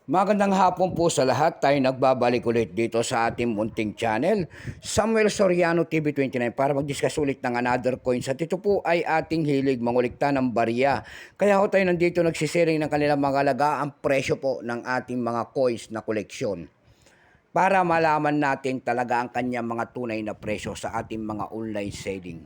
Magandang hapon po sa lahat. Tayo nagbabalik ulit dito sa ating munting channel, Samuel Soriano TV29, para mag-discuss ulit ng another coins. At ito po ay ating hilig mangulikta ng barya. Kaya ho tayo nandito nagsisharing ng kanilang mga ang presyo po ng ating mga coins na koleksyon, para malaman natin talaga ang kanyang mga tunay na presyo sa ating mga online selling.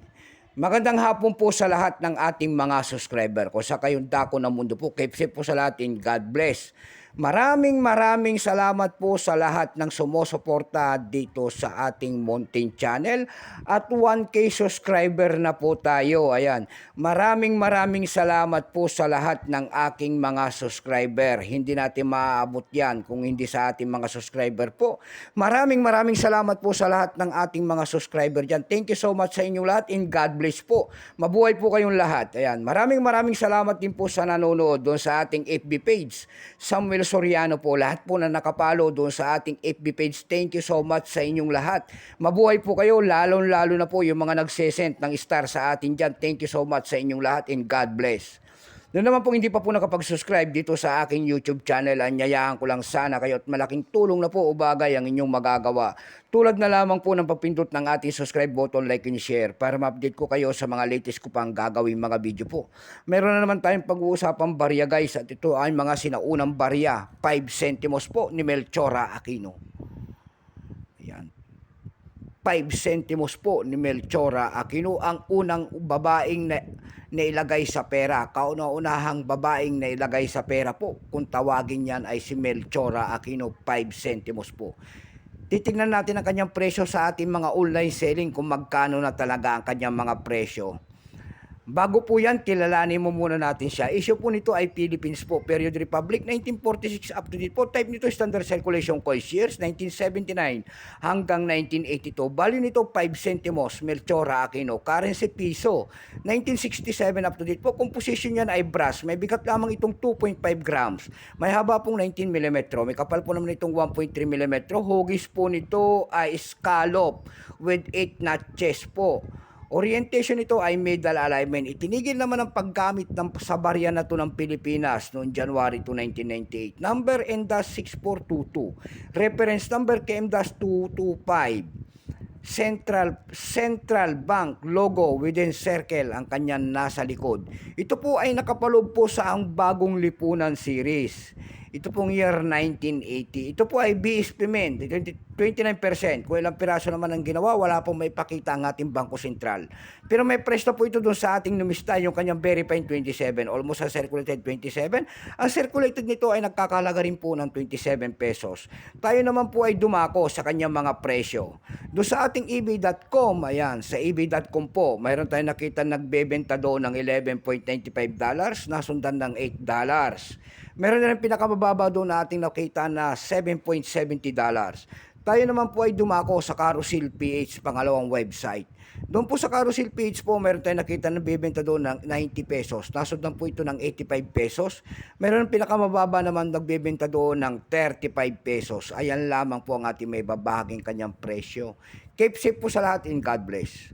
Magandang hapon po sa lahat ng ating mga subscriber ko sa kayong dako ng mundo po. Keep safe po sa lahat, God bless. Maraming salamat po sa lahat ng sumusuporta dito sa ating munting channel, at 1K subscriber na po tayo. Ayan. Maraming salamat po sa lahat ng aking mga subscriber. Hindi natin maaabot yan kung hindi sa ating mga subscriber po. Maraming salamat po sa lahat ng ating mga subscriber dyan. Thank you so much sa inyong lahat, and God bless po. Mabuhay po kayong lahat. Ayan. Maraming salamat din po sa nanonood doon sa ating FB page, Samuel Soriano po. Lahat po na nakapalo doon sa ating FB page, thank you so much sa inyong lahat. Mabuhay po kayo, lalo na po yung mga nagsesend ng star sa atin dyan. Thank you so much sa inyong lahat, and God bless. Doon naman po hindi pa po nakapag-subscribe dito sa aking YouTube channel, anyayahan ko lang sana kayo, at malaking tulong na po o bagay ang inyong magagawa. Tulad na lamang po ng pagpindot ng ating subscribe button, like and share, para ma-update ko kayo sa mga latest ko pang gagawin mga video po. Meron na naman tayong pag-uusapang barya guys, at ito ay mga sinaunang barya, 5 centimos po ni Melchora Aquino. Ayan. 5 centimos po ni Melchora Aquino, ang unang babaeng nailagay sa pera. Kauna-unahang babaeng nailagay sa pera po, kung tawagin yan, ay si Melchora Aquino, 5 centimos po. Titingnan natin ang kanyang presyo sa ating mga online selling, kung magkano na talaga ang kanyang mga presyo. Bago po yan, kilalanin mo muna natin siya. Issue po nito ay Philippines po, Period Republic, 1946 up to date po. Type nito Standard Circulation Coins, years 1979 hanggang 1982. Value nito 5 centimos, Melchora Aquino. Currency piso, 1967 up to date po. Composition yan ay brass. May bigat lamang itong 2.5 grams. May haba pong 19 mm. May kapal po naman itong 1.3 mm. Hugis po nito ay scallop with 8 notches po. Orientation nito ay middle alignment. Itinigil naman ang paggamit sa barya na to ng Pilipinas noong January 2, 1998. Number N-6422. Reference number KM-225. Central Bank logo within circle ang kanyang nasa likod. Ito po ay nakapaloob po sa ang bagong lipunan series. Ito pong year 1980. Ito po ay BSP men, 29%. Kung ilang piraso naman ang ginawa, wala pong may pakita ang ating Bangko Sentral. Pero may presto po ito doon sa ating numista, yung kanyang verified 27, almost sa circulated 27. Ang circulated nito ay nagkakalaga rin po ng 27 pesos. Tayo naman po ay dumako sa kanyang mga presyo. Doon sa ating ebay.com, ayan, sa ebay.com po, mayroon tayong nakita nagbebenta doon ng $11.95, nasundan ng $8. Meron na rin pinakamababa doon na ating nakita na $7.70. Tayo naman po ay dumako sa Carousel PH, pangalawang website. Doon po sa Carousel PH po, meron tayong nakita na bibenta doon ng 90 pesos. Nasundan po ito ng 85 pesos. Meron pinakamababa naman nagbebenta doon ng 35 pesos. Ayan lamang po ang ating may babahaging kanyang presyo. Keep safe po sa lahat, and God bless.